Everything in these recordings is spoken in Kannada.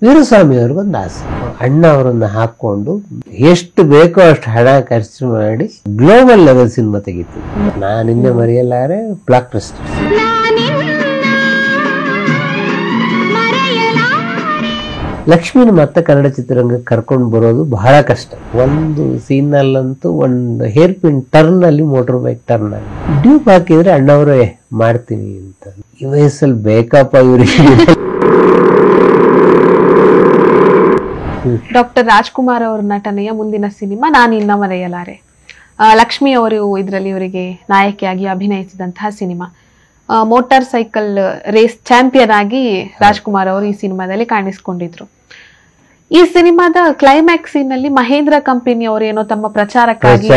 ವೀರಸ್ವಾಮಿ ಅವ್ರಿಗೊಂದು ಆಸೆ, ಅಣ್ಣ ಅವರನ್ನ ಹಾಕೊಂಡು ಎಷ್ಟು ಬೇಕೋ ಅಷ್ಟು ಹಣ ಖರ್ಚು ಮಾಡಿ ಗ್ಲೋಬಲ್ ಲೆವೆಲ್ ಸಿನಿಮಾ ತೆಗಿತು. ನಾನಿಂದ ಮರೆಯಲಾರೆ ಬ್ಲಾಕ್ ಬಸ್ಟರ್. ಲಕ್ಷ್ಮಿನ ಮತ್ತೆ ಕನ್ನಡ ಚಿತ್ರರಂಗಕ್ಕೆ ಕರ್ಕೊಂಡು ಬರೋದು ಬಹಳ ಕಷ್ಟ. ಒಂದು ಸೀನಲ್ಲಂತೂ ಒಂದು ಹೇರ್ ಪಿನ್ ಟರ್ನ್ ಅಲ್ಲಿ, ಮೋಟರ್ ಬೈಕ್ ಟರ್ನ್ ಅಲ್ಲಿ ಡ್ಯೂಪ್ ಹಾಕಿದ್ರೆ ಅಣ್ಣವರೇ ಮಾಡ್ತೀನಿ ಅಂತ. ಈ ವಯಸ್ಸಲ್ಲಿ ಬೇಕಪ್ಪ ಇವರಿಗೆ. ಡಾಕ್ಟರ್ ರಾಜ್ಕುಮಾರ್ ಅವರ ನಟನೆಯ ಮುಂದಿನ ಸಿನಿಮಾ ನಾನಿನ್ನ ಮರೆಯಲಾರೆ. ಲಕ್ಷ್ಮಿ ಅವರು ಇದರಲ್ಲಿ ಇವರಿಗೆ ನಾಯಕಿಯಾಗಿ ಅಭಿನಯಿಸಿದಂತಹ cinema. Motorcycle race champion ಆಗಿ ರಾಜ್ಕುಮಾರ್ ಅವರು ಈ ಸಿನಿಮಾದಲ್ಲಿ ಕಾಣಿಸಿಕೊಂಡಿದ್ರು. ಈ ಸಿನಿಮಾದ ಕ್ಲೈಮ್ಯಾಕ್ಸ್ ನಲ್ಲಿ ಮಹೇಂದ್ರ ಕಂಪನಿ ಅವರು ಏನೋ ತಮ್ಮ ಪ್ರಚಾರಕ್ಕಾಗಿ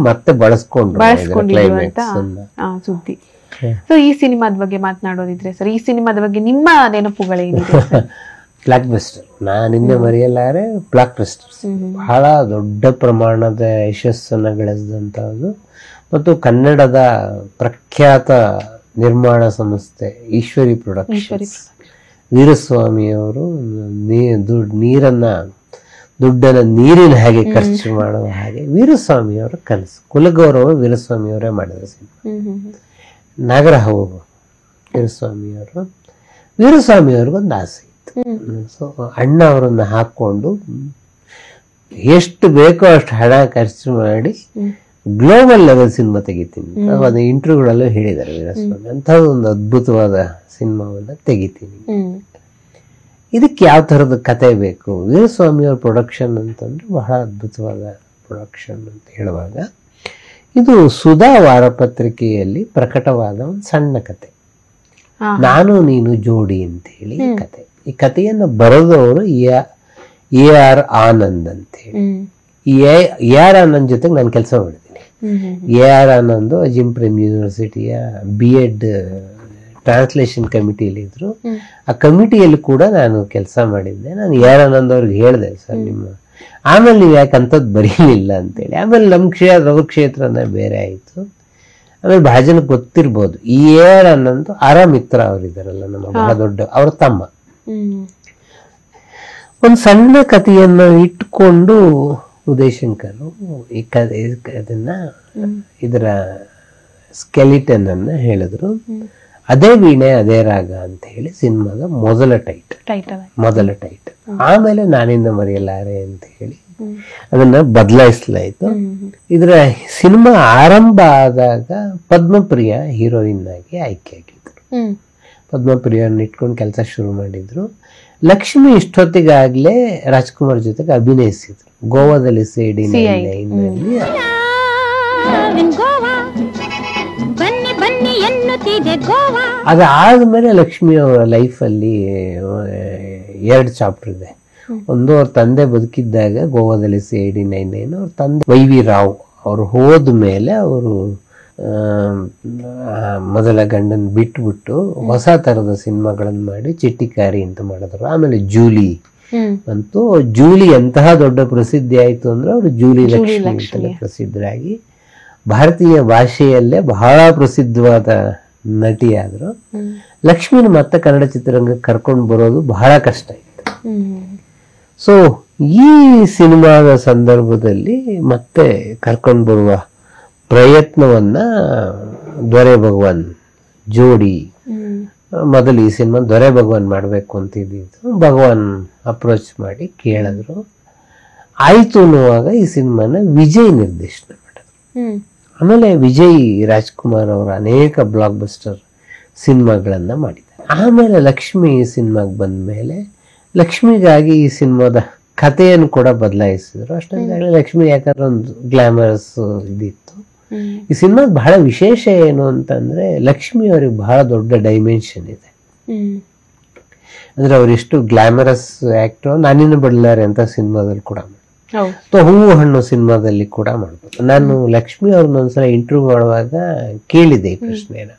ಮತ್ತೆ ಬಳಸ್ಕೊಂಡಿದ್ರು ಅಂತ ಸುದ್ದಿ. ಸೊ ಈ ಸಿನಿಮಾದ ಬಗ್ಗೆ ಮಾತನಾಡೋದಿದ್ರೆ ಸರ್, ಈ ಸಿನಿಮಾದ ಬಗ್ಗೆ ನಿಮ್ಮ ನೆನಪುಗಳೇನಿದೆ? ಬ್ಲಾಕ್ ಬಸ್ಟರ್, ನಾನಿಂದ ಮರೆಯಲಾರೆ ಬ್ಲಾಕ್ ಬಸ್ಟರ್ಸ್ ಬಹಳ ದೊಡ್ಡ ಪ್ರಮಾಣದ ಯಶಸ್ಸನ್ನು ಗಳಿಸಿದಂತಹದ್ದು. ಮತ್ತು ಕನ್ನಡದ ಪ್ರಖ್ಯಾತ ನಿರ್ಮಾಣ ಸಂಸ್ಥೆ ಈಶ್ವರಿ ಪ್ರೊಡಕ್ಷನ್ಸ್, ವೀರಸ್ವಾಮಿಯವರು ದುಡ್ಡನ್ನ ನೀರಿನ ಹಾಗೆ ಖರ್ಚು ಮಾಡುವ ಹಾಗೆ ವೀರಸ್ವಾಮಿಯವರ ಕನಸು. ಕುಲಗೌರವ ವೀರಸ್ವಾಮಿಯವರೇ ಮಾಡಿದ ಸಿನಿಮಾ. ನಾಗರಹೋಗು ವೀರಸ್ವಾಮಿಯವ್ರಿಗೊಂದು ಆಸೆ ಇತ್ತು. ಸೊ ಅಣ್ಣ ಅವರನ್ನ ಹಾಕೊಂಡು ಎಷ್ಟು ಬೇಕೋ ಅಷ್ಟು ಹಣ ಖರ್ಚು ಮಾಡಿ ಗ್ಲೋಬಲ್ ಲೆವೆಲ್ ಸಿನಿಮಾ ತೆಗಿತೀನಿ ಅಂತ ಒಂದು ಇಂಟರ್ವ್ಯೂಗಳಲ್ಲೂ ಹೇಳಿದ್ದಾರೆ ವೀರಸ್ವಾಮಿ. ಅಂಥದ್ದು ಒಂದು ಅದ್ಭುತವಾದ ಸಿನಿಮಾವನ್ನ ತೆಗಿತೀನಿ. ಇದಕ್ಕೆ ಯಾವ ಥರದ ಕತೆ ಬೇಕು? ವೀರಸ್ವಾಮಿ ಅವ್ರ ಪ್ರೊಡಕ್ಷನ್ ಅಂತಂದ್ರೆ ಬಹಳ ಅದ್ಭುತವಾದ ಪ್ರೊಡಕ್ಷನ್ ಅಂತ ಹೇಳುವಾಗ, ಇದು ಸುಧಾ ವಾರಪತ್ರಿಕೆಯಲ್ಲಿ ಪ್ರಕಟವಾದ ಒಂದು ಸಣ್ಣ ಕತೆ, ನಾನು ನೀನು ಜೋಡಿ ಅಂತ ಹೇಳಿ ಕತೆ. ಈ ಕಥೆಯನ್ನು ಬರೆದವರು AR ಆನಂದ್ ಅಂತ ಹೇಳಿ. AR ಆನಂದ್ ಜೊತೆಗೆ ನಾನು ಕೆಲಸ ಮಾಡಿದ್ದೀನಿ. AR ಆನಂದ್ ಅಜಿಂಪ್ರೆಮ್ ಯೂನಿವರ್ಸಿಟಿಯ B.Ed ಟ್ರಾನ್ಸ್ಲೇಷನ್ ಕಮಿಟಿಯಲ್ಲಿ ಇದ್ರು. ಆ ಕಮಿಟಿಯಲ್ಲಿ ಕೂಡ ನಾನು ಕೆಲಸ ಮಾಡಿದ್ದೆ. ನಾನು AR ಆನಂದ್ ಅವ್ರಿಗೆ ಹೇಳಿದೆ, ಸರ್ ನಿಮ್ಮ ಆಮೇಲೆ ನೀವು ಯಾಕಂತದ್ದು ಬರೀಲಿಲ್ಲ ಅಂತೇಳಿ. ಆಮೇಲೆ ಅವ್ರ ಕ್ಷೇತ್ರನೇ ಬೇರೆ ಆಯಿತು. ಆಮೇಲೆ ಬಹಳ ಜನಕ್ಕೆ ಗೊತ್ತಿರ್ಬೋದು, ಈ AR ಆನಂದ್ ಮಿತ್ರ ಅವರಿದ್ದಾರಲ್ಲ, ನಮ್ಮ ಬಹಳ ದೊಡ್ಡ ಅವ್ರ ತಮ್ಮ. ಒಂದು ಸಣ್ಣ ಕಥೆಯನ್ನು ಇಟ್ಕೊಂಡು ಉದಯಶಂಕರ್ ಈ ಅದನ್ನ ಇದರ ಸ್ಕೆಲಿಟನ್ ಅನ್ನ ಹೇಳಿದ್ರು. ಅದೇ ವೀಣೆ ಅದೇ ರಾಗ ಅಂತ ಹೇಳಿ ಸಿನಿಮಾದ ಮೊದಲ ಟೈಟಲ್. ಆಮೇಲೆ ನಾನಿಂದ ಮರೆಯಲಾರೆ ಅಂತ ಹೇಳಿ ಅದನ್ನ ಬದಲಾಯಿಸಲಾಯಿತು. ಇದರ ಸಿನಿಮಾ ಆರಂಭ ಆದಾಗ ಪದ್ಮಪ್ರಿಯ ಹೀರೋಯಿನ್ ಆಗಿ ಆಯ್ಕೆಯಾಗಿದ್ರು. ಪದ್ಮಪ್ರಿಯನ್ನ ಇಟ್ಕೊಂಡು ಕೆಲಸ ಶುರು ಮಾಡಿದ್ರು. ಲಕ್ಷ್ಮಿ ಇಷ್ಟೊತ್ತಿಗಾಗ್ಲೇ ರಾಜ್ಕುಮಾರ್ ಜೊತೆಗೆ ಅಭಿನಯಿಸಿದ್ರು ಗೋವಾದಲ್ಲಿ ಸೇಡಿ ನಲ್ಲಿ. ಅದಾದ್ಮೇಲೆ ಲಕ್ಷ್ಮಿ ಅವರ ಲೈಫಲ್ಲಿ 2 ಚಾಪ್ಟರ್ ಇದೆ. ಒಂದು, ಅವ್ರ ತಂದೆ ಬದುಕಿದ್ದಾಗ ಗೋವಾದಲ್ಲಿ ಸೇಡಿ 99, ಅವ್ರ ತಂದೆ YV ರಾವ್ ಅವರು ಹೋದ ಮೇಲೆ ಅವರು ಮೊದಲ ಗಂಡನ್ ಬಿಟ್ಬಿಟ್ಟು ಹೊಸ ತರದ ಸಿನಿಮಾಗಳನ್ನ ಮಾಡಿ ಚಿಟ್ಟಿಕಾರಿ ಅಂತ ಮಾಡಿದ್ರು. ಆಮೇಲೆ ಜೂಲಿ ಅಂತೂ, ಜೂಲಿ ಎಂತಹ ದೊಡ್ಡ ಪ್ರಸಿದ್ಧಿ ಆಯ್ತು ಅಂದ್ರೆ ಅವರು ಜೂಲಿ ಲಕ್ಷ್ಮಿ ಅಂತಲೇ ಪ್ರಸಿದ್ಧರಾಗಿ ಭಾರತೀಯ ಭಾಷೆಯಲ್ಲೇ ಬಹಳ ಪ್ರಸಿದ್ಧವಾದ ನಟಿಯಾದ್ರು. ಲಕ್ಷ್ಮಿನ ಮತ್ತೆ ಕನ್ನಡ ಚಿತ್ರರಂಗಕ್ಕೆ ಕರ್ಕೊಂಡು ಬರೋದು ಬಹಳ ಕಷ್ಟ ಇತ್ತು. ಸೊ ಈ ಸಿನಿಮಾದ ಸಂದರ್ಭದಲ್ಲಿ ಮತ್ತೆ ಕರ್ಕೊಂಡು ಬರುವ ಪ್ರಯತ್ನವನ್ನ ದೊರೆ ಭಗವಾನ್ ಜೋಡಿ, ಮೊದಲು ಈ ಸಿನಿಮಾ ದೊರೆ ಭಗವಾನ್ ಮಾಡಬೇಕು ಅಂತಿದ್ದು, ಭಗವಾನ್ ಅಪ್ರೋಚ್ ಮಾಡಿ ಕೇಳಿದ್ರು. ಆಯ್ತು ಅನ್ನುವಾಗ ಈ ಸಿನಿಮಾನ ವಿಜಯ್ ನಿರ್ದೇಶನ ಮಾಡಿದ್ರು. ಆಮೇಲೆ ವಿಜಯ್ ರಾಜ್ಕುಮಾರ್ ಅವರ ಅನೇಕ ಬ್ಲಾಕ್ ಬಸ್ಟರ್ ಸಿನಿಮಾಗಳನ್ನ ಮಾಡಿದ್ದಾರೆ. ಆಮೇಲೆ ಲಕ್ಷ್ಮಿ ಸಿನಿಮಾಗೆ ಬಂದ ಮೇಲೆ ಲಕ್ಷ್ಮಿಗಾಗಿ ಈ ಸಿನಿಮಾದ ಕಥೆಯನ್ನು ಕೂಡ ಬದಲಾಯಿಸಿದ್ರು. ಅಷ್ಟೊಂದಾಗಲೇ ಲಕ್ಷ್ಮಿ ಯಾಕಂದ್ರೆ ಒಂದು ಗ್ಲಾಮರಸ್ ಇದಿತ್ತು. ಈ ಸಿನಿಮಾದ ಬಹಳ ವಿಶೇಷ ಏನು ಅಂತಂದ್ರೆ, ಲಕ್ಷ್ಮಿ ಅವ್ರಿಗೆ ಬಹಳ ದೊಡ್ಡ ಡೈಮೆನ್ಷನ್ ಇದೆ. ಅಂದ್ರೆ ಅವ್ರು ಎಷ್ಟು ಗ್ಲಾಮರಸ್ ಆಕ್ಟರ್. ನಾನಿನ್ನು ಬಡಲಾರೆ ಅಂತ ಸಿನಿಮಾದಲ್ಲಿ ಕೂಡ ಅಥವಾ ಹೂವು ಹಣ್ಣು ಸಿನಿಮಾದಲ್ಲಿ ಕೂಡ ಮಾಡ್ಬೋದು. ನಾನು ಲಕ್ಷ್ಮಿ ಅವ್ರನ್ನ ಒಂದ್ಸಲ ಇಂಟರ್ವ್ಯೂ ಮಾಡುವಾಗ ಕೇಳಿದೆ ಈ ಪ್ರಶ್ನೆನ,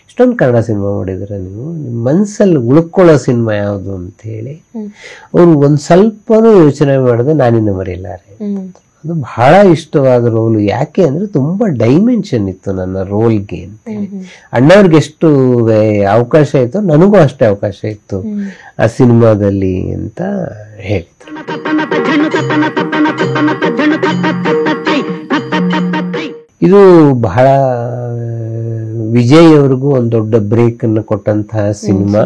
ಇಷ್ಟೊಂದು ಕನ್ನಡ ಸಿನಿಮಾ ಮಾಡಿದ್ರೆ ನೀವು, ನಿಮ್ಮ ಮನಸ್ಸಲ್ಲಿ ಉಳ್ಕೊಳ್ಳೋ ಸಿನಿಮಾ ಯಾವುದು ಅಂತ ಹೇಳಿ. ಅವ್ರು ಒಂದ್ ಸ್ವಲ್ಪನೂ ಯೋಚನೆ ಮಾಡಿದೆ ನಾನಿಂದ ಮರೆಯಲಾರೆ. ಅದು ಬಹಳ ಇಷ್ಟವಾದ ರೋಲು. ಯಾಕೆ ಅಂದ್ರೆ ತುಂಬಾ ಡೈಮೆನ್ಷನ್ ಇತ್ತು ನನ್ನ ರೋಲ್ಗೆ ಅಂತೇಳಿ. ಅಣ್ಣವ್ರಿಗೆ ಎಷ್ಟು ಅವಕಾಶ ಇತ್ತು, ನನಗೂ ಅಷ್ಟೇ ಅವಕಾಶ ಇತ್ತು ಆ ಸಿನಿಮಾದಲ್ಲಿ ಅಂತ ಹೇಳಿದ್ರು. ಇದು ಬಹಳ ವಿಜಯ್ ಅವ್ರಿಗೂ ಒಂದು ದೊಡ್ಡ ಬ್ರೇಕ್ ಅನ್ನು ಕೊಟ್ಟಂತಹ ಸಿನಿಮಾ.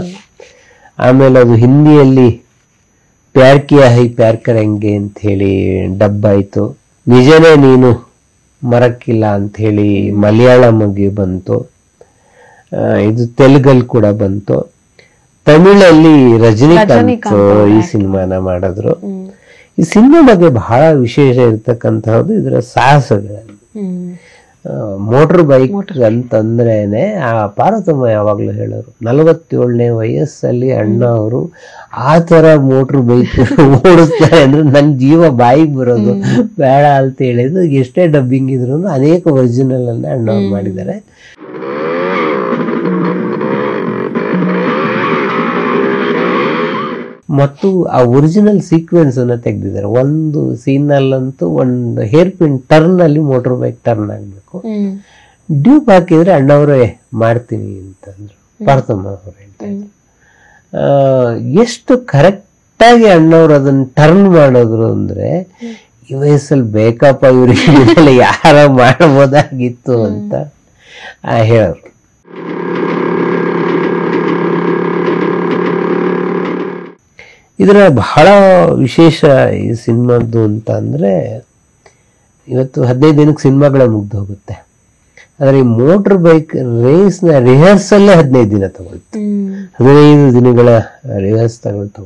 ಆಮೇಲೆ ಅದು ಹಿಂದಿಯಲ್ಲಿ ಪ್ಯಾರ್ ಕಿಯಾ ಹೈ ಪ್ಯಾರ್ ಕರೆಂಗೆ ಅಂತ ಹೇಳಿ ಡಬ್ ಆಯ್ತು. ನಿಜನೇ ನೀನು ಮರಕ್ಕಿಲ್ಲ ಅಂತ ಹೇಳಿ ಮಲಯಾಳಂಗೆ ಬಂತು. ಇದು ತೆಲುಗಲ್ಲಿ ಕೂಡ ಬಂತು. ತಮಿಳಲ್ಲಿ ರಜನಿಕಾಂತ್ ಈ ಸಿನಿಮಾನ ಮಾಡಿದ್ರು. ಈ ಸಿನಿಮಾ ಬಗ್ಗೆ ಬಹಳ ವಿಶೇಷ ಇರ್ತಕ್ಕಂತಹದ್ದು ಇದರ ಸಾಹಸಗಳಲ್ಲಿ. ಮೋಟರ್ ಬೈಕ್ ಅಂತಂದ್ರೇನೆ ಆ ಪಾರ್ವತಮ್ಮ ಯಾವಾಗ್ಲೂ ಹೇಳೋರು, 47ನೇ ವಯಸ್ಸಲ್ಲಿ ಅಣ್ಣ ಅವರು ಆ ತರ ಮೋಟರ್ ಬೈಕ್ ಓಡಿಸ್ತಾರೆ ಅಂದ್ರೆ ನನ್ ಜೀವ ಬಾಯಿಗೆ ಬರೋದು ಬೇಡ ಅಂತ ಹೇಳಿದ್ರು. ಎಷ್ಟೇ ಡಬ್ಬಿಂಗ್ ಇದ್ರು ಅನೇಕ ಒರಿಜಿನಲ್ ಅನ್ನ ಅಣ್ಣ ಅವ್ರು ಮಾಡಿದ್ದಾರೆ. ಮತ್ತು ಆ ಒರಿಜಿನಲ್ ಸೀಕ್ವೆನ್ಸ್ ಅನ್ನ ತೆಗೆದಿದ್ದಾರೆ. ಒಂದು ಸೀನ್ ಅಲ್ಲಂತೂ ಒಂದು ಹೇರ್ ಪಿನ್ ಟರ್ನ್ ಅಲ್ಲಿ ಮೋಟರ್ ಬೈಕ್ ಟರ್ನ್ ಆಗ್ಬೇಕು, ಡ್ಯೂಪ್ ಹಾಕಿದ್ರೆ ಅಣ್ಣವರೇ ಮಾಡ್ತೀನಿ ಅಂತಂದ್ರು. ಪಾರ್ಥಮ್ಮ ಅವರು ಹೇಳ್ತಾ ಇದ್ರು ಎಷ್ಟು ಕರೆಕ್ಟ್ ಆಗಿ ಅಣ್ಣವ್ರು ಅದನ್ನ ಟರ್ನ್ ಮಾಡೋದ್ರು ಅಂದ್ರೆ ಈ ವಯಸ್ಸಲ್ಲಿ ಬೇಕಪ್ಪ ಇವ್ರಿಗೆ ಯಾರ ಮಾಡಬಹುದಾಗಿತ್ತು ಅಂತ ಹೇಳೋರು. ಇದರ ಬಹಳ ವಿಶೇಷ ಈ ಸಿನಿಮಾದ್ದು ಅಂತ ಅಂದ್ರೆ, ಇವತ್ತು 15 ದಿನಕ್ಕೆ ಸಿನಿಮಾಗಳೇ ಮುಗ್ದು ಹೋಗುತ್ತೆ. ಆದ್ರೆ ಈ ಮೋಟರ್ ಬೈಕ್ ರೇಸ್ ನ ರಿಹರ್ಸಲ್ಲೇ 15 ದಿನ ತಗೊಳ್ತು. 15 ದಿನಗಳ ರಿಹರ್ಸ್ ತಗೊಳ್ತು.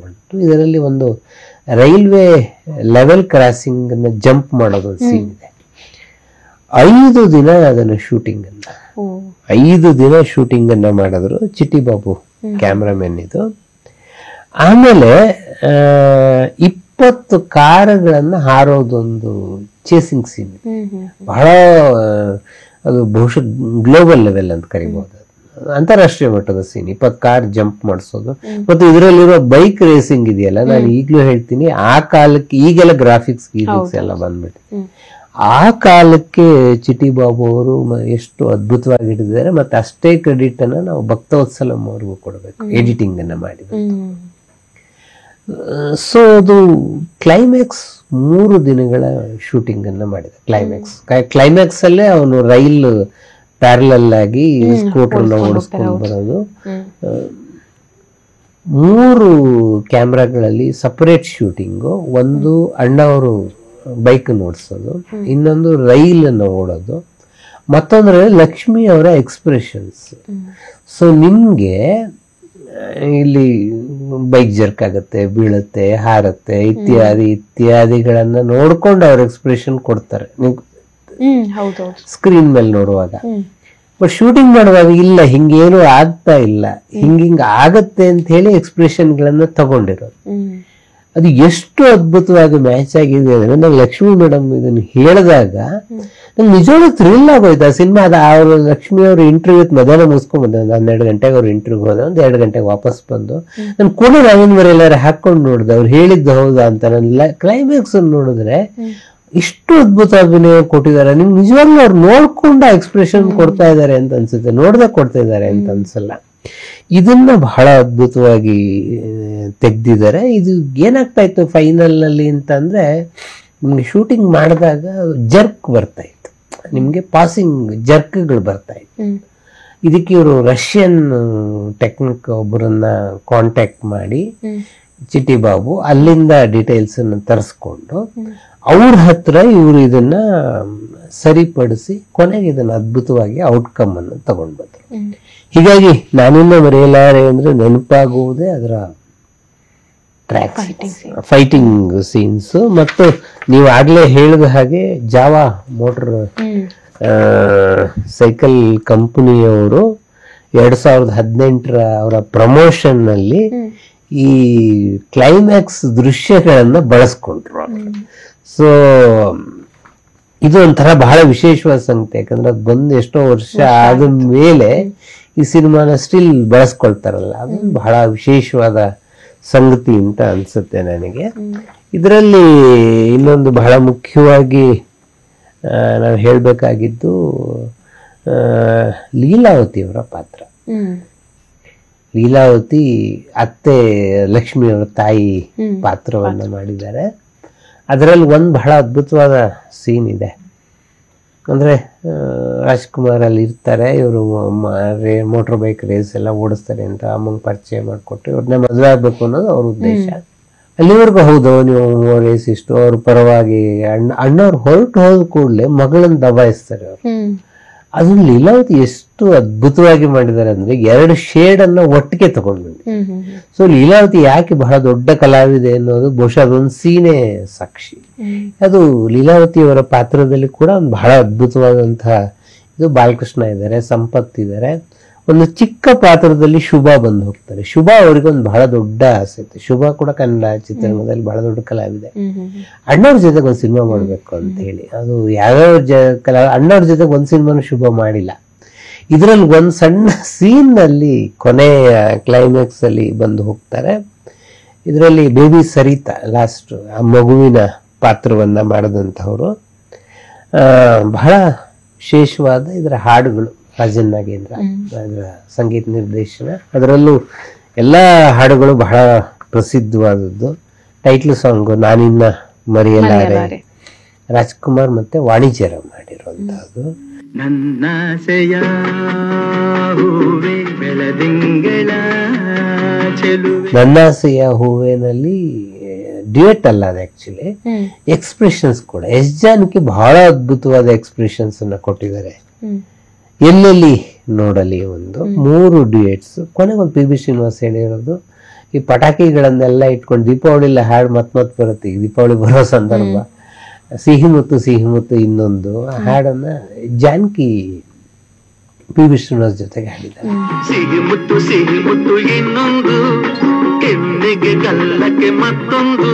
ಇದರಲ್ಲಿ ಒಂದು ರೈಲ್ವೆ ಲೆವೆಲ್ ಕ್ರಾಸಿಂಗ್ ಅನ್ನ ಜಂಪ್ ಮಾಡೋದು ಒಂದು ಸೀನ್ ಇದೆ. 5 ದಿನ ಅದನ್ನ ಶೂಟಿಂಗ್ ಅನ್ನ 5 ದಿನ ಶೂಟಿಂಗ್ ಅನ್ನ ಮಾಡಿದ್ರು. ಚಿಟ್ಟಿ ಬಾಬು ಕ್ಯಾಮ್ರಾಮನ್ ಇದು. ಆಮೇಲೆ 20 ಕಾರುಗಳನ್ನ ಹಾರೋದೊಂದು ಚೇಸಿಂಗ್ ಸೀನ್, ಬಹಳ ಅದು ಬಹುಶಃ ಗ್ಲೋಬಲ್ ಲೆವೆಲ್ ಅಂತ ಕರಿಬಹುದು, ಅಂತಾರಾಷ್ಟ್ರೀಯ ಮಟ್ಟದ ಸೀನ್. 20 ಕಾರ್ ಜಂಪ್ ಮಾಡಿಸೋದು. ಮತ್ತು ಇದರಲ್ಲಿರೋ ಬೈಕ್ ರೇಸಿಂಗ್ ಇದೆಯಲ್ಲ, ನಾನು ಈಗ್ಲೂ ಹೇಳ್ತೀನಿ, ಆ ಕಾಲಕ್ಕೆ ಈಗೆಲ್ಲ ಗ್ರಾಫಿಕ್ಸ್ ಎಲ್ಲ ಬಂದ್ಬಿಟ್ಟು ಆ ಕಾಲಕ್ಕೆ ಚಿಟಿ ಬಾಬು ಅವರು ಎಷ್ಟು ಅದ್ಭುತವಾಗಿ ಹಿಡಿದಿದ್ದಾರೆ. ಮತ್ತೆ ಅಷ್ಟೇ ಕ್ರೆಡಿಟ್ ಅನ್ನ ನಾವು ಭಕ್ತವತ್ಸಲಂ ಅವ್ರಿಗೂ ಕೊಡಬೇಕು, ಎಡಿಟಿಂಗ್ ಅನ್ನ ಮಾಡಿದ್ರು. ಸೊ ಅದು ಕ್ಲೈಮ್ಯಾಕ್ಸ್ 3 ದಿನಗಳ ಶೂಟಿಂಗ್ ಅನ್ನ ಮಾಡಿದ. ಕ್ಲೈಮ್ಯಾಕ್ಸ್ ಅಲ್ಲೇ ಅವನು ರೈಲ್ ಪ್ಯಾರಲಲ್ ಆಗಿ ಸ್ಕೂಟರ್ನ ಓಡಿಸ್ಕೊಂಡು ಬರೋದು. 3 ಕ್ಯಾಮ್ರಾಗಳಲ್ಲಿ ಸಪರೇಟ್ ಶೂಟಿಂಗು. ಒಂದು ಅಣ್ಣ ಅವರು ಬೈಕ್ ಓಡಿಸೋದು, ಇನ್ನೊಂದು ರೈಲ್ ಅನ್ನು ಓಡೋದು, ಮತ್ತೊಂದ್ರೆ ಲಕ್ಷ್ಮಿ ಅವರ ಎಕ್ಸ್ಪ್ರೆಷನ್ಸ್. ಸೊ ನಿಮ್ಗೆ ಇಲ್ಲಿ ಬೈಕ್ ಜರ್ಕ್ ಆಗುತ್ತೆ, ಬೀಳುತ್ತೆ, ಹಾರತ್ತೆ, ಇತ್ಯಾದಿಗಳನ್ನ ನೋಡ್ಕೊಂಡು ಅವ್ರ ಎಕ್ಸ್ಪ್ರೆಷನ್ ಕೊಡ್ತಾರೆ ಸ್ಕ್ರೀನ್ ಮೇಲೆ ನೋಡುವಾಗ. ಬಟ್ ಶೂಟಿಂಗ್ ಮಾಡುವಾಗ ಇಲ್ಲ, ಹಿಂಗೇನು ಆಗ್ತಾ ಇಲ್ಲ, ಹಿಂಗ ಆಗತ್ತೆ ಅಂತ ಹೇಳಿ ಎಕ್ಸ್ಪ್ರೆಷನ್ ಗಳನ್ನ ತಗೊಂಡಿರೋದು. ಅದು ಎಷ್ಟು ಅದ್ಭುತವಾಗಿ ಮ್ಯಾಚ್ ಆಗಿದೆ ಅಂದ್ರೆ, ನಂಗೆ ಲಕ್ಷ್ಮಿ ಮೇಡಮ್ ಇದನ್ನ ಹೇಳಿದಾಗ ನಂಗೆ ನಿಜವಾಗ್ಲೂ ಥ್ರಿಲ್ ಆಗೋಯ್ತು ಆ ಸಿನಿಮಾ. ಅವರು ಲಕ್ಷ್ಮಿ ಅವರು ಇಂಟರ್ವ್ಯೂ ಮಧ್ಯಾಹ್ನ ಮುಗಿಸ್ಕೊಂಡ್ ಬಂದೆ. 12 ಗಂಟೆಗೆ ಅವ್ರು ಇಂಟರ್ವ್ಯೂಗೆ ಹೋದ. 2 ಗಂಟೆಗೆ ವಾಪಸ್ ಬಂದು ನಾನು ಕೂಡ ನಾವೇನ್ವರೆ ಎಲ್ಲಾರು ಹಾಕೊಂಡು ನೋಡಿದೆ, ಅವ್ರು ಹೇಳಿದ್ದು ಹೌದಾ ಅಂತ. ನನ್ನ ಕ್ಲೈಮ್ಯಾಕ್ಸ್ ನೋಡಿದ್ರೆ ಇಷ್ಟು ಅದ್ಭುತ ಅಭಿನಯ ಕೊಟ್ಟಿದ್ದಾರೆ. ನಿಮ್ಗೆ ನಿಜವಾಗ್ಲೂ ಅವ್ರು ನೋಡ್ಕೊಂಡ ಎಕ್ಸ್ಪ್ರೆಷನ್ ಕೊಡ್ತಾ ಇದ್ದಾರೆ ಅಂತ ಅನ್ಸುತ್ತೆ, ನೋಡ್ದೆ ಕೊಡ್ತಾ ಇದ್ದಾರೆ ಅಂತ ಅನ್ಸಲ್ಲ. ಇದನ್ನ ಬಹಳ ಅದ್ಭುತವಾಗಿ ತೆಗ್ದಿದ್ದಾರೆ. ಇದು ಏನಾಗ್ತಾ ಇತ್ತು ಫೈನಲ್ ನಲ್ಲಿ ಅಂತಂದ್ರೆ, ನಿಮ್ಗೆ ಶೂಟಿಂಗ್ ಮಾಡಿದಾಗ ಜರ್ಕ್ ಬರ್ತಾ ಇತ್ತು, ನಿಮ್ಗೆ ಪಾಸಿಂಗ್ ಜರ್ಕ್ಗಳು ಬರ್ತಾ ಇತ್ತು. ಇದಕ್ಕೆ ಇವರು ರಷ್ಯನ್ ಟೆಕ್ನಿಕ್ ಒಬ್ಬರನ್ನ ಕಾಂಟ್ಯಾಕ್ಟ್ ಮಾಡಿ ಚಿಟ್ಟಿ ಬಾಬು ಅಲ್ಲಿಂದ ಡೀಟೇಲ್ಸ್ ಅನ್ನು ತರಿಸ್ಕೊಂಡು ಅವ್ರ ಹತ್ರ ಇವರು ಇದನ್ನ ಸರಿಪಡಿಸಿ ಕೊನೆಗೆ ಇದನ್ನ ಅದ್ಭುತವಾಗಿ ಔಟ್ಕಮ್ ಅನ್ನು ತಗೊಂಡ್ ಬಂದ್ರು. ಹೀಗಾಗಿ ನಾನಿನ್ನ ಮರೆಯಲಾರೆ ಅಂದ್ರೆ ನೆನಪಾಗುವುದೇ ಅದರ ಟ್ರ್ಯಾಕ್ಸ್, ಫೈಟಿಂಗ್ ಸೀನ್ಸ್. ಮತ್ತು ನೀವು ಆಗ್ಲೇ ಹೇಳಿದ ಹಾಗೆ ಜಾವಾ ಮೋಟರ್ ಸೈಕಲ್ ಕಂಪನಿಯವರು 2018 ಅವರ ಪ್ರಮೋಷನ್ ನಲ್ಲಿ ಈ ಕ್ಲೈಮ್ಯಾಕ್ಸ್ ದೃಶ್ಯಗಳನ್ನ ಬಳಸ್ಕೊಂಡ್ರು. ಸೊ ಇದು ಒಂಥರ ಬಹಳ ವಿಶೇಷವಾದ ಸಂಗತಿ. ಯಾಕಂದ್ರೆ ಅದು ಬಂದು ಎಷ್ಟೋ ವರ್ಷ ಆದ ಮೇಲೆ ಈ ಸಿನಿಮಾನ ಸ್ಟಿಲ್ ಬಳಸ್ಕೊಳ್ತಾರಲ್ಲ, ಅದು ಬಹಳ ವಿಶೇಷವಾದ ಸಂಗತಿ ಅಂತ ಅನ್ಸುತ್ತೆ ನನಗೆ. ಇದರಲ್ಲಿ ಇನ್ನೊಂದು ಬಹಳ ಮುಖ್ಯವಾಗಿ ನಾವು ಹೇಳಬೇಕಾಗಿದ್ದು ಲೀಲಾವತಿಯವರ ಪಾತ್ರ. ಲೀಲಾವತಿ ಅತ್ತೆ ಲಕ್ಷ್ಮಿಯವರ ತಾಯಿ ಪಾತ್ರವನ್ನ ಮಾಡಿದ್ದಾರೆ. ಅದರಲ್ಲಿ ಒಂದು ಬಹಳ ಅದ್ಭುತವಾದ ಸೀನ್ ಇದೆ. ಅಂದ್ರೆ ರಾಜ್ಕುಮಾರ್ ಅಲ್ಲಿ ಇರ್ತಾರೆ, ಇವರು ಮೋಟರ್ ಬೈಕ್ ರೇಸ್ ಎಲ್ಲ ಓಡಿಸ್ತಾರೆ ಅಂತ ಅಮ್ಮಂಗೆ ಪರಿಚಯ ಮಾಡಿಕೊಟ್ಟು ಇವ್ರನ್ನ ಮದುವೆ ಆಗ್ಬೇಕು ಅನ್ನೋದು ಅವ್ರ ಉದ್ದೇಶ. ಅಲ್ಲಿವರೆಗೂ ಹೌದು ನೀವು ರೇಸ್ ಇಷ್ಟು ಅವ್ರ ಪರವಾಗಿ ಅಣ್ಣವ್ರು ಹೊರಟು ಹೋದ ಕೂಡಲೇ ಮಗಳನ್ನ ದಬಾಯಿಸ್ತಾರೆ ಅವರು. ಅದು ಲೀಲಾವತಿ ಎಷ್ಟು ಅದ್ಭುತವಾಗಿ ಮಾಡಿದ್ದಾರೆ ಅಂದ್ರೆ 2 ಶೇಡ್ ಅನ್ನ ಒಟ್ಟಿಗೆ ತಗೊಂಡ್ಬಂದು. ಸೊ ಲೀಲಾವತಿ ಯಾಕೆ ಬಹಳ ದೊಡ್ಡ ಕಲಾವಿದೆ ಅನ್ನೋದು ಬಹುಶಃ ಅದೊಂದು ಸೀನೆ ಸಾಕ್ಷಿ. ಅದು ಲೀಲಾವತಿಯವರ ಪಾತ್ರದಲ್ಲಿ ಕೂಡ ಒಂದು ಬಹಳ ಅದ್ಭುತವಾದಂತಹ ಇದು. ಬಾಲಕೃಷ್ಣ ಇದ್ದಾರೆ, ಸಂಪತ್ ಇದ್ದಾರೆ. ಒಂದು ಚಿಕ್ಕ ಪಾತ್ರದಲ್ಲಿ ಶುಭಾ ಬಂದು ಹೋಗ್ತಾರೆ. ಶುಭಾ ಅವರಿಗೊಂದು ಬಹಳ ದೊಡ್ಡ ಆಸೆ ಇತ್ತು. ಶುಭಾ ಕೂಡ ಕನ್ನಡ ಚಿತ್ರರಂಗದಲ್ಲಿ ಬಹಳ ದೊಡ್ಡ ಕಲಾವಿದೆ. ಅಣ್ಣವ್ರ ಜೊತೆಗೆ ಒಂದು ಸಿನಿಮಾ ಮಾಡ್ಬೇಕು ಅಂತ ಹೇಳಿ, ಅದು ಯಾವ್ಯಾವ ಅಣ್ಣವ್ರ ಜೊತೆಗೆ ಒಂದು ಸಿನಿಮಾನು ಶುಭಾ ಮಾಡಿಲ್ಲ. ಇದರಲ್ಲಿ ಒಂದು ಸಣ್ಣ ಸೀನ್ ನಲ್ಲಿ ಕೊನೆಯ ಕ್ಲೈಮ್ಯಾಕ್ಸ್ ಅಲ್ಲಿ ಬಂದು ಹೋಗ್ತಾರೆ. ಇದರಲ್ಲಿ ಬೇಬಿ ಸರಿತಾ ಲಾಸ್ಟ್ ಆ ಮಗುವಿನ ಪಾತ್ರವನ್ನ ಮಾಡಿದಂಥವ್ರು. ಬಹಳ ವಿಶೇಷವಾದ ಇದರ ಹಾಡುಗಳು. ರಾಜನ್ ನಾಗೇಂದ್ರ ಅದರ ಸಂಗೀತ ನಿರ್ದೇಶನ. ಅದರಲ್ಲೂ ಎಲ್ಲ ಹಾಡುಗಳು ಬಹಳ ಪ್ರಸಿದ್ಧವಾದದ್ದು. ಟೈಟ್ಲ್ ಸಾಂಗ್ ನಾನಿನ್ನ ಮರೆಯಲಾರೆ ರಾಜ್ಕುಮಾರ್ ಮತ್ತೆ ವಾಣಿಜ್ಯರಾವ್ ಮಾಡಿರುವಂತಹದ್ದು. ನನ್ನಾಸೆಯ ಹೂವೆ ಬೆಳದಿಂಗಳ ನನ್ನಾಸೆಯ ಹೂವೇನಲ್ಲಿ ಡ್ಯೂಯೆಟ್ ಅಲ್ಲ ಅದು, ಆಕ್ಚುಲಿ ಎಕ್ಸ್ಪ್ರೆಷನ್ಸ್ ಕೂಡ. ಎಸ್ ಜಾನಕಿ ಬಹಳ ಅದ್ಭುತವಾದ ಎಕ್ಸ್ಪ್ರೆಷನ್ಸ್ ಅನ್ನ ಕೊಟ್ಟಿದ್ದಾರೆ. ಎಲ್ಲೆಲ್ಲಿ ನೋಡಲಿ ಒಂದು 3 ಡ್ಯೂಯೆಟ್ಸ್. ಕೊನೆಗೊಂದು ಪಿ ಬಿ ಶ್ರೀನಿವಾಸ್ ಹೇಳಿರೋದು, ಈ ಪಟಾಕಿಗಳನ್ನೆಲ್ಲ ಇಟ್ಕೊಂಡು ದೀಪಾವಳಿ ಹಾಡು ಮತ್ ಬರುತ್ತೆ. ಈಗ ದೀಪಾವಳಿ ಬರೋ ಸಂದರ್ಭ, ಸಿಹಿ ಮುತ್ತು ಇನ್ನೊಂದು ಹಾಡನ್ನ ಜಾನಕಿ ಪಿ ಬಿ ಶ್ರೀನಿವಾಸ್ ಜೊತೆಗೆ ಹಾಡಿದ್ದಾರೆ. ಸಿಹಿ ಮುತ್ತು ಇನ್ನೊಂದು ಕೆನ್ನೆಗೆ ಗಲ್ಲಕ್ಕೆ ಮತ್ತೊಂದು.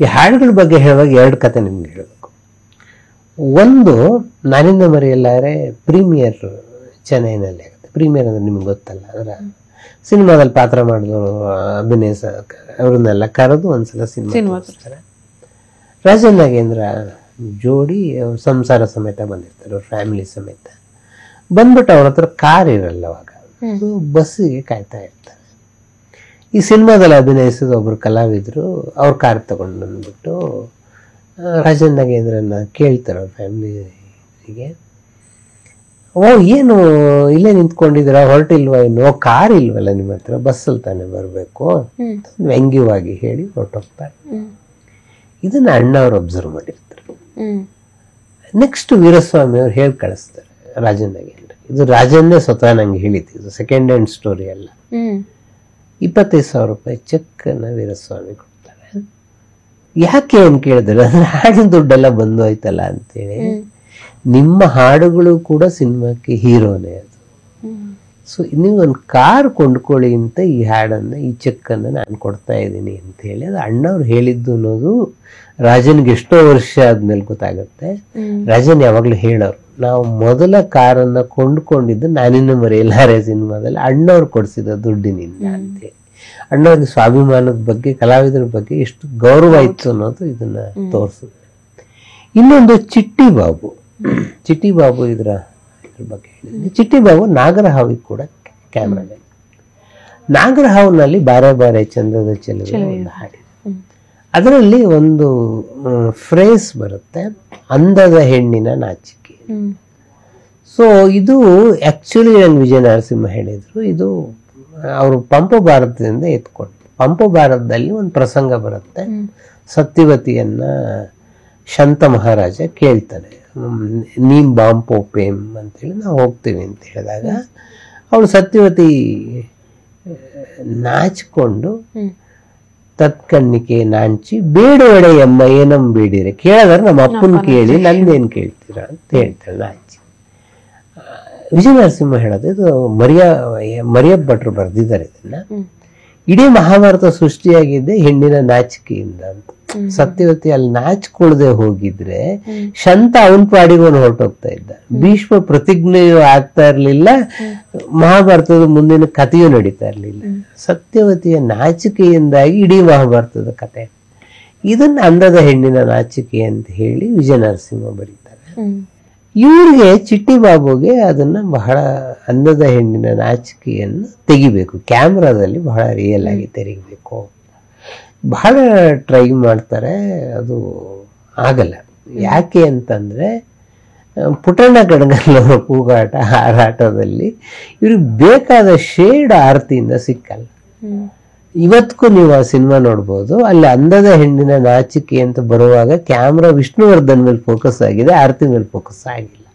ಈ ಹಾಡುಗಳ ಬಗ್ಗೆ ಹೇಳುವಾಗ 2 ಕತೆ ನಿಮ್ಗೆ ಹೇಳಬೇಕು. ಒಂದು ನಾನಿಂದ ಮರೆಯಲಾರೆ ಪ್ರೀಮಿಯರ್ ಚೆನ್ನೈನಲ್ಲಿ ಆಗುತ್ತೆ. ಪ್ರೀಮಿಯರ್ ಅಂದ್ರೆ ನಿಮ್ಗೆ ಗೊತ್ತಲ್ಲ, ಅದರ ಸಿನಿಮಾದಲ್ಲಿ ಪಾತ್ರ ಮಾಡಿದವರು ಅಭಿನಯಿಸ ಅವ್ರನ್ನೆಲ್ಲ ಕರೆದು ಒಂದ್ಸಲ ಸಿನಿಮಾ ತೋರಿಸ್ತಾರೆ. ರಾಜನ್ ನಾಗೇಂದ್ರ ಜೋಡಿ ಅವ್ರ ಸಂಸಾರ ಸಮೇತ ಬಂದಿರ್ತಾರೆ, ಅವ್ರ ಫ್ಯಾಮಿಲಿ ಸಮೇತ ಬಂದ್ಬಿಟ್ಟು ಅವ್ರ ಹತ್ರ ಕಾರ್ ಇರಲ್ಲ ಅವಾಗ, ಬಸ್ಸಿಗೆ ಕಾಯ್ತಾ ಇರ್ತಾರೆ. ಈ ಸಿನಿಮಾದಲ್ಲಿ ಅಭಿನಯಿಸಿದ ಒಬ್ರು ಕಲಾವಿದರು ಅವ್ರ ಕಾರ್ ತಗೊಂಡು ಬಂದ್ಬಿಟ್ಟು ರಾಜನ್ ನಾಗೇಂದ್ರನ್ನ ಕೇಳ್ತಾರೆ ಅವ್ರ ಫ್ಯಾಮಿಲಿಗೆ, ಏನು ಇಲ್ಲೇ ನಿಂತ್ಕೊಂಡಿದ್ದೀರಾ, ಹೊರಟಿಲ್ವಾ, ಇನ್ನು ಕಾರ್ ಇಲ್ವಲ್ಲ ನಿಮ್ಮ ಹತ್ರ, ಬಸ್ಸಲ್ಲಿ ತಾನೇ ಬರಬೇಕು ವ್ಯಂಗ್ಯವಾಗಿ ಹೇಳಿ ಹೊರಟೋಗ್ತಾರೆ. ಇದನ್ನ ಅಣ್ಣ ಅವ್ರು ಅಬ್ಸರ್ವ್ ಮಾಡಿರ್ತಾರೆ. ನೆಕ್ಸ್ಟ್ ವೀರಸ್ವಾಮಿ ಅವ್ರು ಹೇಳಿ ಕಳಿಸ್ತಾರೆ ರಾಜನ್ ನಾಗೇಂದ್ರ. ಇದು ರಾಜನ್ನೇ ಸ್ವತಃ ನಂಗೆ ಹೇಳಿದ್ದು, ಇದು ಸೆಕೆಂಡ್ ಹ್ಯಾಂಡ್ ಸ್ಟೋರಿ ಅಲ್ಲ. 25,000 ರೂಪಾಯಿ ಚೆಕ್ ಅನ್ನ ವೀರಸ್ವಾಮಿ ಕೊಡ್ತಾರೆ. ಯಾಕೆ ಅಂತ ಕೇಳಿದ್ರೆ, ಅಂದ್ರೆ ಹಾಡಿನ ದುಡ್ಡೆಲ್ಲ ಬಂದು ಆಯ್ತಲ್ಲ ಅಂತೇಳಿ. ನಿಮ್ಮ ಹಾಡುಗಳು ಕೂಡ ಸಿನಿಮಾಕ್ಕೆ ಹೀರೋನೇ ಅದು. ಸೊ ನೀವು ಒಂದು ಕಾರ್ ಕೊಂಡ್ಕೊಳ್ಳಿ ಅಂತ ಈ ಹಾಡನ್ನ, ಈ ಚೆಕ್ ಅನ್ನ ನಾನು ಕೊಡ್ತಾ ಇದ್ದೀನಿ ಅಂತ ಹೇಳಿ ಅದು ಅಣ್ಣವ್ರು ಹೇಳಿದ್ದು ಅನ್ನೋದು ರಾಜನ್ಗೆ ಎಷ್ಟೋ ವರ್ಷ ಆದ್ಮೇಲೆ ಗೊತ್ತಾಗತ್ತೆ. ರಾಜನ್ ಯಾವಾಗ್ಲೂ ಹೇಳೋರು, ನಾವು ಮೊದಲ ಕಾರನ್ನ ಕೊಂಡ್ಕೊಂಡಿದ್ದು ನಾನಿನ್ನ ಮರೆಯಲಾರೆ ಸಿನಿಮಾದಲ್ಲಿ ಅಣ್ಣವ್ರು ಕೊಡ್ಸಿದ ದುಡ್ಡಿನಿಂದ ಅಂತೇಳಿ. ಅಣ್ಣವ್ರಿಗೆ ಸ್ವಾಭಿಮಾನದ ಬಗ್ಗೆ, ಕಲಾವಿದರ ಬಗ್ಗೆ ಎಷ್ಟು ಗೌರವ ಇತ್ತು ಅನ್ನೋದು ಇದನ್ನ ತೋರಿಸುತ್ತೆ. ಇನ್ನೊಂದು ಚಿಟ್ಟಿ ಬಾಬು ಇದ್ರ ಬಗ್ಗೆ ಹೇಳಿದ್ರೆ, ಚಿಟ್ಟಿ ಬಾಬು ನಾಗರಹಾವಿಗೆ ಕೂಡ ಕ್ಯಾಮ್ರಾಮನ್. ನಾಗರಹಾವ್ನಲ್ಲಿ ಬಾರೆ ಬಾರೆ ಚಂದ್ರದ ಚೆಲುವೆ ಒಂದು ಹಾಡಿ, ಅದರಲ್ಲಿ ಒಂದು ಫ್ರೇಸ್ ಬರುತ್ತೆ, ಅಂದದ ಹೆಣ್ಣಿನ ನಾಚಿಕೆ. ಸೊ ಇದು ಆಕ್ಚುಲಿ ನಂಗೆ ವಿಜಯ ನರಸಿಂಹ ಹೇಳಿದ್ರು, ಇದು ಅವರು ಪಂಪ ಭಾರತದಿಂದ ಎತ್ಕೊಂಡು, ಪಂಪ ಭಾರತದಲ್ಲಿ ಒಂದು ಪ್ರಸಂಗ ಬರುತ್ತೆ. ಸತ್ಯವತಿಯನ್ನ ಶಂತ ಮಹಾರಾಜ ಕೇಳ್ತಾನೆ, ನೀನ್ ಬಾಂಪೋ ಪೇಮ್ ಅಂತೇಳಿ ನಾವು ಹೋಗ್ತೀವಿ ಅಂತ ಹೇಳಿದಾಗ ಅವಳು ಸತ್ಯವತಿ ನಾಚಿಕೊಂಡು ತತ್ಕಣ್ಣಿಕೆ ನಾಂಚಿ ಬೇಡೋಡೆ ಎಮ್ಮ ಏನಂ ಬೇಡಿರೆ, ಕೇಳಿದ್ರೆ ನಮ್ಮ ಅಪ್ಪನ ಕೇಳಿ ನಂದೇನ್ ಕೇಳ್ತೀರಾ ಅಂತ ಹೇಳ್ತಾಳೆ ನಾಂಚಿ. ವಿಜಯ ನರಸಿಂಹ ಹೇಳೋದು, ಇದು ಮರಿಯಪ್ಪ ಭಟ್ರು ಬರೆದಿದ್ದಾರೆ ಇದನ್ನ. ಇಡೀ ಮಹಾಭಾರತ ಸೃಷ್ಟಿಯಾಗಿದ್ದೆ ಹೆಣ್ಣಿನ ನಾಚಿಕೆಯಿಂದ ಅಂತ. ಸತ್ಯವತಿ ಅಲ್ಲಿ ನಾಚ್ಕೊಳ್ದೆ ಹೋಗಿದ್ರೆ ಶಂತ ಅವನ್ ಪಾಡಿಗೊಂಡು ಹೊರಟೋಗ್ತಾ ಇದ್ದ. ಭೀಷ್ಮ ಪ್ರತಿಜ್ಞೆಯೂ ಆಗ್ತಾ ಇರ್ಲಿಲ್ಲ, ಮಹಾಭಾರತದ ಮುಂದಿನ ಕಥೆಯೂ ನಡೀತಾ ಇರ್ಲಿಲ್ಲ. ಸತ್ಯವತಿಯ ನಾಚಿಕೆಯಿಂದಾಗಿ ಇಡೀ ಮಹಾಭಾರತದ ಕಥೆ. ಇದನ್ನ ಅಂದದ ಹೆಣ್ಣಿನ ನಾಚಿಕೆ ಅಂತ ಹೇಳಿ ವಿಜಯ ನರಸಿಂಹ ಬರೀತಾರೆ. ಇವ್ರಿಗೆ ಚಿಟ್ಟಿ ಬಾಬುಗೆ ಅದನ್ನ ಬಹಳ ಅಂದದ ಹೆಣ್ಣಿನ ನಾಚಿಕೆಯನ್ನು ತೆಗಿಬೇಕು, ಕ್ಯಾಮ್ರಾದಲ್ಲಿ ಬಹಳ ರಿಯಲ್ ಆಗಿ ತೆಗಿಬೇಕು. ಬಹಳ ಟ್ರೈ ಮಾಡ್ತಾರೆ, ಅದು ಆಗಲ್ಲ. ಯಾಕೆ ಅಂತಂದ್ರೆ ಪುಟ್ಟಣ್ಣ ಕಣಗಾಲ್ ಕೂಗಾಟ ಹಾರಾಟದಲ್ಲಿ ಇವ್ರಿಗೆ ಬೇಕಾದ ಶೇಡ್ ಆರತಿಯಿಂದ ಸಿಕ್ಕಲ್ಲ. ಇವತ್ತಿಗೂ ನೀವು ಆ ಸಿನಿಮಾ ನೋಡ್ಬೋದು, ಅಲ್ಲಿ ಅಂದದ ಹೆಣ್ಣಿನ ನಾಚಿಕೆ ಅಂತ ಬರುವಾಗ ಕ್ಯಾಮ್ರಾ ವಿಷ್ಣುವರ್ಧನ್ ಮೇಲೆ ಫೋಕಸ್ ಆಗಿದೆ, ಆರತಿ ಮೇಲೆ ಫೋಕಸ್ ಆಗಿಲ್ಲ.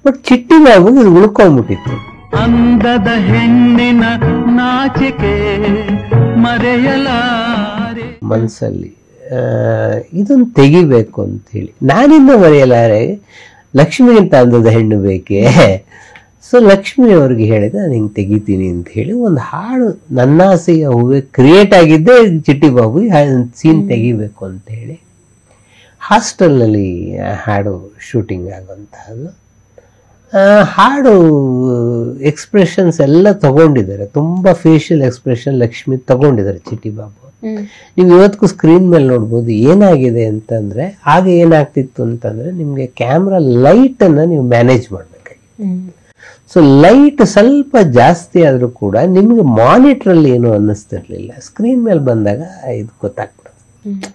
ಬಟ್ ಚಿಟ್ಟಿ ಬಾಬು ಇದು ಉಳ್ಕೊಂಡ್ಬಿಟ್ಟಿತ್ತು. ಅಂದದ ಹೆಣ್ಣಿನ ನಾಚಿಕೆ ಮರೆಯಲಾರೆ ಮನ್ಸಲ್ಲಿ ಇದನ್ನ ತೆಗಿಬೇಕು ಅಂತ ಹೇಳಿ. ನಾನಿಂದ ಮರೆಯಲಾರೆ ಲಕ್ಷ್ಮಿಗಿಂತ ಅಂದದ ಹೆಣ್ಣು ಬೇಕೇ. ಸೊ ಲಕ್ಷ್ಮಿ ಅವ್ರಿಗೆ ಹೇಳಿದೆ ನಾನು ಹಿಂಗೆ ತೆಗಿತೀನಿ ಅಂತ ಹೇಳಿ ಒಂದು ಹಾಡು ನನ್ನಾಸೆಯ ಹೂವೆ ಕ್ರಿಯೇಟ್ ಆಗಿದ್ದೆ ಚಿಟ್ಟಿ ಬಾಬು ಸೀನ್ ತೆಗಿಬೇಕು ಅಂತ ಹೇಳಿ. ಹಾಸ್ಟೆಲ್ನಲ್ಲಿ ಹಾಡು ಶೂಟಿಂಗ್ ಆಗುವಂತಹದ್ದು. ಹಾಡು ಎಕ್ಸ್ಪ್ರೆಷನ್ಸ್ ಎಲ್ಲ ತಗೊಂಡಿದ್ದಾರೆ, ತುಂಬಾ ಫೇಶಿಯಲ್ ಎಕ್ಸ್ಪ್ರೆಷನ್ ಲಕ್ಷ್ಮಿ ತಗೊಂಡಿದ್ದಾರೆ ಚಿಟ್ಟಿ ಬಾಬು. ನೀವು ಇವತ್ತಿಗೂ ಸ್ಕ್ರೀನ್ ಮೇಲೆ ನೋಡ್ಬೋದು. ಏನಾಗಿದೆ ಅಂತಂದ್ರೆ ಆಗ ಏನಾಗ್ತಿತ್ತು ಅಂತಂದ್ರೆ ನಿಮ್ಗೆ ಕ್ಯಾಮ್ರಾ ಲೈಟ್ ಅನ್ನ ನೀವು ಮ್ಯಾನೇಜ್ ಮಾಡ್ಬೇಕಾಗಿತ್ತು. ಸೊ ಲೈಟ್ ಸ್ವಲ್ಪ ಜಾಸ್ತಿ ಆದ್ರೂ ಕೂಡ ನಿಮ್ಗೆ ಮಾನಿಟರ್ ಅಲ್ಲಿ ಏನು ಅನ್ನಿಸ್ತಿರ್ಲಿಲ್ಲ, ಸ್ಕ್ರೀನ್ ಮೇಲೆ ಬಂದಾಗ ಇದು ಗೊತ್ತಾಗ್ಬಿಡುತ್ತೆ.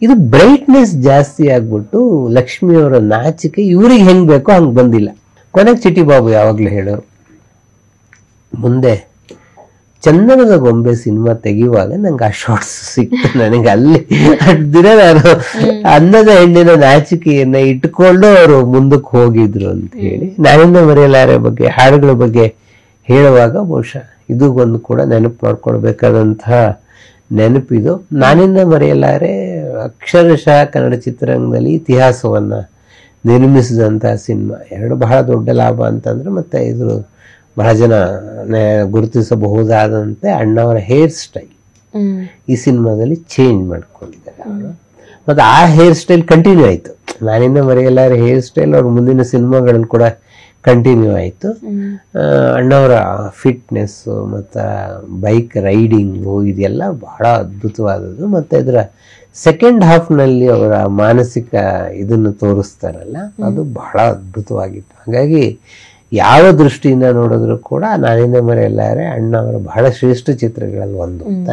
ಇದು ಬ್ರೈಟ್ನೆಸ್ ಜಾಸ್ತಿ ಆಗ್ಬಿಟ್ಟು ಲಕ್ಷ್ಮಿಯವರ ನಾಚಿಕೆ ಇವ್ರಿಗೆ ಹೆಂಗ್ ಬೇಕೋ ಹಂಗ್ ಬಂದಿಲ್ಲ. ಕೊನೆಗೆ ಚಿಟ್ಟಿ ಬಾಬು ಯಾವಾಗ್ಲೂ ಹೇಳೋರು, ಮುಂದೆ ಚಂದನದ ಗೊಂಬೆ ಸಿನಿಮಾ ತೆಗೆಯುವಾಗ ನಂಗೆ ಆ ಶಾರ್ಟ್ಸ್ ಸಿಕ್ತು, ನನಗೆ ಅಲ್ಲಿ ದಿನ ನಾನು ಅನ್ನದ ಹೆಣ್ಣಿನ ನಾಚಿಕೆಯನ್ನ ಇಟ್ಕೊಂಡು ಅವರು ಮುಂದಕ್ಕೆ ಹೋಗಿದ್ರು ಅಂತ ಹೇಳಿ. ನಾನಿಂದ ಮರೆಯಲಾರೆ ಬಗ್ಗೆ ಹಾಡುಗಳ ಬಗ್ಗೆ ಹೇಳುವಾಗ ಬಹುಶಃ ಇದು ಒಂದು ಕೂಡ ನೆನಪು ಮಾಡ್ಕೊಳ್ಬೇಕಾದಂತಹ ನೆನಪಿದು. ನಾನಿಂದ ಮರೆಯಲಾರೆ ಅಕ್ಷರಶಃ ಕನ್ನಡ ಚಿತ್ರರಂಗದಲ್ಲಿ ಇತಿಹಾಸವನ್ನ ನಿರ್ಮಿಸಿದಂತಹ ಸಿನಿಮಾ. ಎರಡು ಬಹಳ ದೊಡ್ಡ ಲಾಭ ಅಂತಂದ್ರೆ ಮತ್ತೆ ಇದು ಬಹಳ ಜನ ಗುರುತಿಸಬಹುದಾದಂತೆ ಅಣ್ಣವರ ಹೇರ್ ಸ್ಟೈಲ್ ಈ ಸಿನಿಮಾದಲ್ಲಿ ಚೇಂಜ್ ಮಾಡ್ಕೊಂಡಿದ್ದಾರೆ ಅವರು. ಮತ್ತೆ ಆ ಹೇರ್ ಸ್ಟೈಲ್ ಕಂಟಿನ್ಯೂ ಆಯ್ತು. ನಾನಿಂದ ಮರೆಯಲಾರೆ ಹೇರ್ ಸ್ಟೈಲ್ ಅವ್ರ ಮುಂದಿನ ಸಿನಿಮಾಗಳಲ್ಲಿ ಕೂಡ ಕಂಟಿನ್ಯೂ ಆಯ್ತು. ಅಣ್ಣವರ ಫಿಟ್ನೆಸ್ ಮತ್ತು ಬೈಕ್ ರೈಡಿಂಗು ಇದೆಲ್ಲ ಬಹಳ ಅದ್ಭುತವಾದದ್ದು. ಮತ್ತೆ ಇದರ ಸೆಕೆಂಡ್ ಹಾಫ್ನಲ್ಲಿ ಅವರ ಮಾನಸಿಕ ಇದನ್ನು ತೋರಿಸ್ತಾರಲ್ಲ, ಅದು ಬಹಳ ಅದ್ಭುತವಾಗಿತ್ತು. ಹಾಗಾಗಿ ಯಾವ ದೃಷ್ಟಿಯಿಂದ ನೋಡಿದ್ರು ಕೂಡ ನಾನಿಂದ ಮರೆಯಲಾರೆ ಅಣ್ಣವರ ಬಹಳ ಶ್ರೇಷ್ಠ ಚಿತ್ರಗಳಲ್ಲಿ ಒಂದು ಅಂತ